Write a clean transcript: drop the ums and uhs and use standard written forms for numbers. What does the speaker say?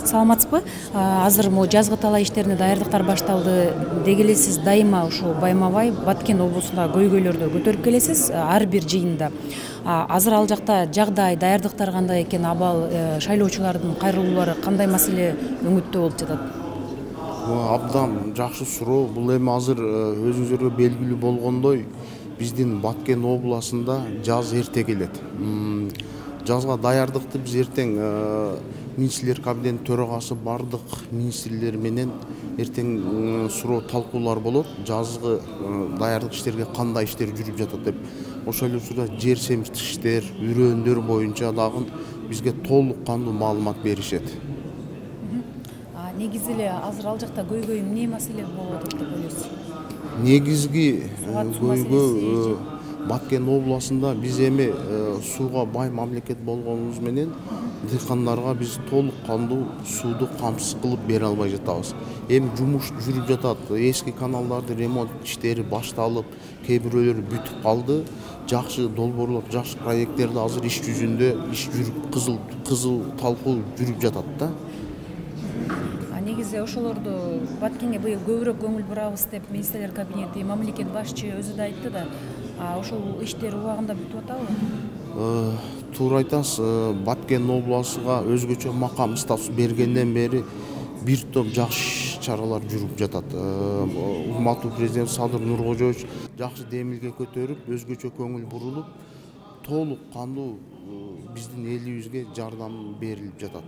Саламатсызбы? Азыр могу жазгы талаа иштерине даярдыктар башталды. Деги эле сиз дайыма ушул Байма-Бай, Баткен облусундагы көйгөйлөрдү көтөрүп келесиз ар бир жыйында. Азыр ал жакта жагдай, даярдыктар кандай экен, абал, шайлоочулардын кайрылуулары кандай маселе өңүттө болуп жатат? Абдан жакшы суроо. Бул эми азыр өзүңүзгө белгилүү болгондой, биздин Баткен областында жаз эрте келет. Жазга даярдыкты биз эртең министрлер кабинетинин төрагасы бардык министрлер менен эртең суроо талкуулар болот. Жазгы даярдык иштерге кандай иштер жүрүп жатат деп. Ошол эле учурда жер семиртиш иштер, үрөөндөр боюнча дагы бизге толук кандуу маалымат беришет. Негизи эле азыр ал жакта көйгөй эмне маселе болуп атат деп ойлойсуз? Негизги көйгөй Баткен областында биз эми сууга бай мамлекет болгонубуз менен дыйкандарга биз толук кандуу сууду камсыз кылып бере албай жатабыз. Эми жумуш жүрүп жатат. Эски каналдарды ремонт иштери башталып, кээ бирөөлөрү бүтүп калды. Жакшы долбоорлор, жакшы проекттерди азыр иш жүзүндө иш жүрүп, кызыл талкуу жүрүп жатат да. Негизи ошолорду Баткенге быйыл көбүрөөк көңүл бурабыз деп министрлер кабинети, мамлекет башчы өзү да айтты да. Ошол иштер убагында бүтүп атабы? Туура айтасыз. Баткен областыга өзгөчө макам статус бергенден бери бир топ жакшы чаралар жүрүп жатат. Урматтуу президент Садыр Нуркожоевич жакшы демилге көтөрүп, өзгөчө көңүл бурулуп, толук кандуу биздин элибизге жардам берилип жатат.